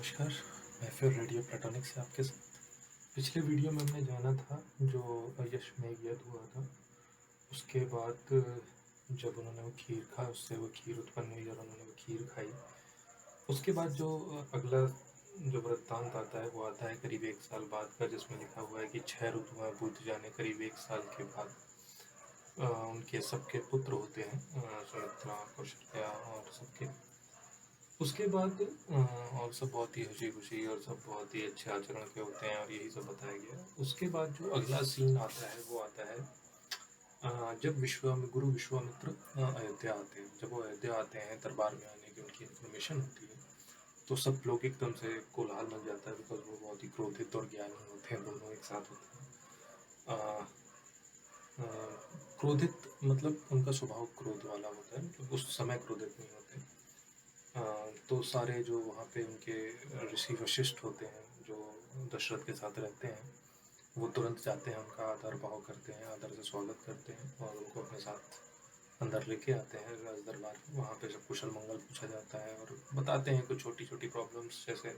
नमस्कार, मैं फिर रेडियो प्लेटोनिक से आपके साथ। पिछले वीडियो में हमने जाना था जो अश्वमेध यज्ञ हुआ था, उसके बाद जब उन्होंने वो खीर खा, उससे वो खीर उत्पन्न हुई और उन्होंने वो खीर खाई। उसके बाद जो अगला जो वृत्तांत आता है वो आता है करीब 1 साल बाद का, जिसमें लिखा हुआ है कि 6 ऋतुएं बीत जाने करीब 1 साल के बाद उनके सबके पुत्र होते हैं, सुमित्रा, कौशल्या और सबके। उसके बाद और सब बहुत ही खुशी-खुशी और सब बहुत ही अच्छे आचरण के होते हैं और यही सब बताया गया है। उसके बाद जो अगला सीन आता है वो आता है जब गुरु विश्वामित्र अयोध्या आते हैं। जब वो अयोध्या आते हैं दरबार में आने की उनकी इन्फॉर्मेशन होती है, तो सब लोग एकदम से कोलाहल मच जाता है, बिकॉज़ वो बहुत ही क्रोधित और ज्ञानी होते हैं, दोनों एक साथ होते हैं। अ अ, क्रोधित मतलब उनका स्वभाव क्रोध वाला होता है, मतलब उस समय क्रोधित नहीं होते। तो सारे जो वहाँ पे उनके ऋषि वशिष्ठ होते हैं, जो दशरथ के साथ रहते हैं, वो तुरंत जाते हैं, उनका आदर भाव करते हैं, आदर से स्वागत करते हैं और उनको अपने साथ अंदर लेके आते हैं राज दरबार में। वहाँ पे सब कुशल मंगल पूछा जाता है और बताते हैं कुछ छोटी-छोटी प्रॉब्लम्स, जैसे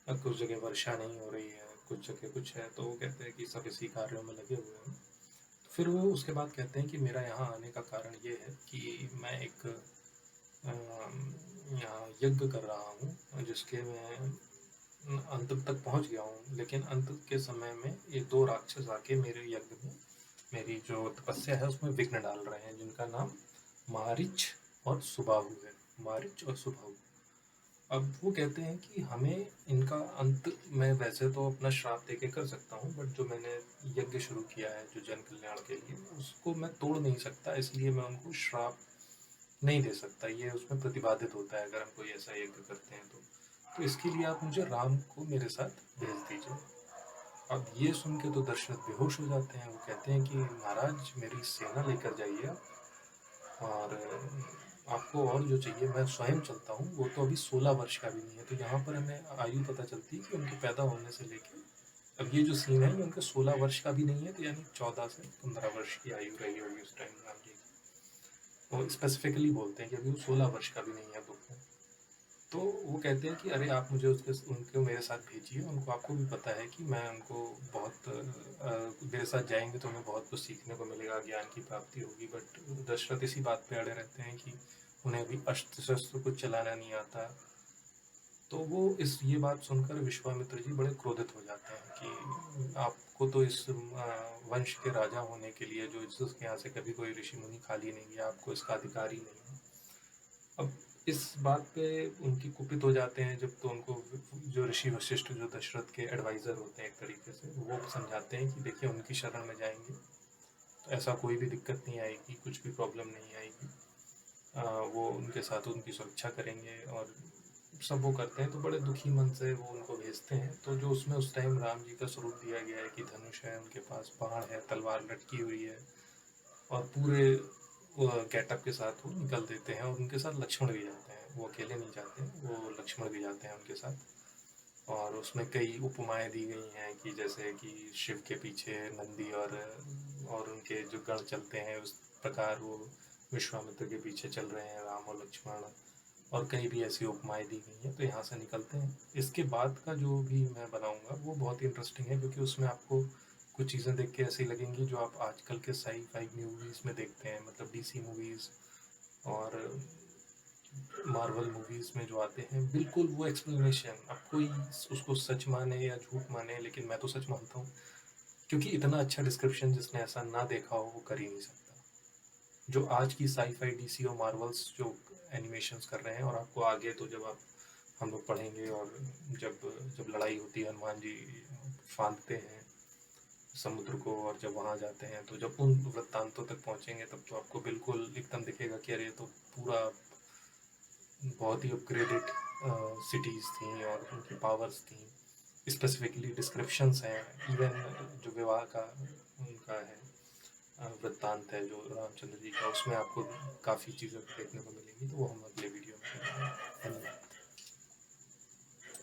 कुछ जगह वर्षा नहीं हो रही है, कुछ जगह कुछ है, तो वो कहते हैं कि सब इसी कार्यों में लगे हुए हैं। तो फिर वो उसके बाद कहते हैं कि मेरा यहाँ आने का कारण ये है कि मैं एक यहाँ यज्ञ कर रहा हूँ, जिसके मैं अंत तक पहुँच गया हूँ, लेकिन अंत के समय में ये 2 राक्षस आके मेरे यज्ञ में, मेरी जो तपस्या है उसमें विघ्न डाल रहे हैं, जिनका नाम मारीच और सुबाहु है। मारीच और सुबाहु। अब वो कहते हैं कि हमें इनका अंत, मैं वैसे तो अपना श्राप देके कर सकता हूँ, बट जो मैंने यज्ञ शुरू किया है जो जन कल्याण के लिए, उसको मैं तोड़ नहीं सकता, इसलिए मैं उनको श्राप नहीं दे सकता। ये उसमें प्रतिबाधित होता है अगर हम कोई ऐसा यज्ञ करते हैं तो इसके लिए आप मुझे राम को मेरे साथ भेज दीजिए। अब ये सुन के तो दशरथ बेहोश हो जाते हैं। वो कहते हैं कि महाराज मेरी सेना लेकर जाइए आप, और आपको और जो चाहिए मैं स्वयं चलता हूँ। वो तो अभी 16 वर्ष का भी नहीं है। तो यहाँ पर हमें आयु पता चलती है कि उनके पैदा होने से लेके अब ये जो सीन है ये उनके 16 वर्ष का भी नहीं है, तो यानी 14 से 15 वर्ष की आयु रही होगी उस टाइम राम जी की। वो स्पेसिफिकली बोलते हैं कि अभी वो 16 वर्ष का भी नहीं है बुक में। तो वो कहते हैं कि अरे आप मुझे उनको मेरे साथ भेजिए। उनको, आपको भी पता है कि मैं उनको बहुत मेरे साथ जाएंगे तो उन्हें बहुत कुछ सीखने को मिलेगा, ज्ञान की प्राप्ति होगी। बट दशरथ इसी बात पे अड़े रहते हैं कि उन्हें अभी अस्त्र शस्त्र कुछ चलाना नहीं आता। तो वो ये बात सुनकर विश्वामित्र जी बड़े क्रोधित हो जाते हैं कि आपको तो इस वंश के राजा होने के लिए, जो जिसके यहाँ से कभी कोई ऋषि मुनि खाली नहीं गया, आपको इसका अधिकार ही नहीं है। अब इस बात पे उनकी कुपित हो जाते हैं जब, तो उनको जो ऋषि वशिष्ठ, जो दशरथ के एडवाइजर होते हैं एक तरीके से, वो समझाते हैं कि देखिए उनकी शरण में जाएंगे तो ऐसा कोई भी दिक्कत नहीं आएगी, कुछ भी प्रॉब्लम नहीं आएगी। वो उनके साथ उनकी सुरक्षा करेंगे और सब वो करते हैं। तो बड़े दुखी मन से वो उनको भेजते हैं। तो जो उसमें उस टाइम राम जी का स्वरूप दिया गया है कि धनुष है, उनके पास बाण है, तलवार लटकी हुई है, और पूरे गेटअप के साथ वो निकल देते हैं। और उनके साथ लक्ष्मण भी जाते हैं, वो अकेले नहीं जाते हैं, वो लक्ष्मण भी जाते हैं उनके साथ। और उसमें कई उपमाएं दी गई हैं कि जैसे कि शिव के पीछे नंदी और उनके जो गण चलते हैं, उस प्रकार वो विश्वामित्र के पीछे चल रहे हैं राम और लक्ष्मण। और कई भी ऐसी उपमाएं दी गई हैं। तो यहाँ से निकलते हैं। इसके बाद का जो भी मैं बनाऊंगा वो बहुत ही इंटरेस्टिंग है, क्योंकि उसमें आपको कुछ चीज़ें देख के ऐसी लगेंगी जो आप आजकल के साई-फाई मूवीज़ में देखते हैं, मतलब डीसी मूवीज़ और मार्वल मूवीज़ में जो आते हैं, बिल्कुल वो एक्सप्लेनेशन। अब कोई उसको सच माने या झूठ माने, लेकिन मैं तो सच मानता हूँ, क्योंकि इतना अच्छा डिस्क्रिप्शन जिसने ऐसा ना देखा हो वो कर ही नहीं सकता। जो आज की साई-फाई डीसी और मार्वल्स जो एनिमेशंस कर रहे हैं, और आपको आगे तो जब आप हम लोग पढ़ेंगे, और जब जब लड़ाई होती है, हनुमान जी फांदते हैं समुद्र को, और जब वहाँ जाते हैं, तो जब उन वृत्तांतों तक पहुँचेंगे तब तो आपको बिल्कुल एकदम दिखेगा कि अरे ये तो पूरा बहुत ही अपग्रेडेड सिटीज़ थी और उनकी पावर्स थी। स्पेसिफिकली डिस्क्रिप्शंस हैं, इवन जो विवाह का उनका है वृत्तांत है जो रामचंद्र जी का, उसमें आपको काफ़ी चीज़ें देखने को मिलेंगी। तो वो हम अगले वीडियो में करेंगे। धन्यवाद।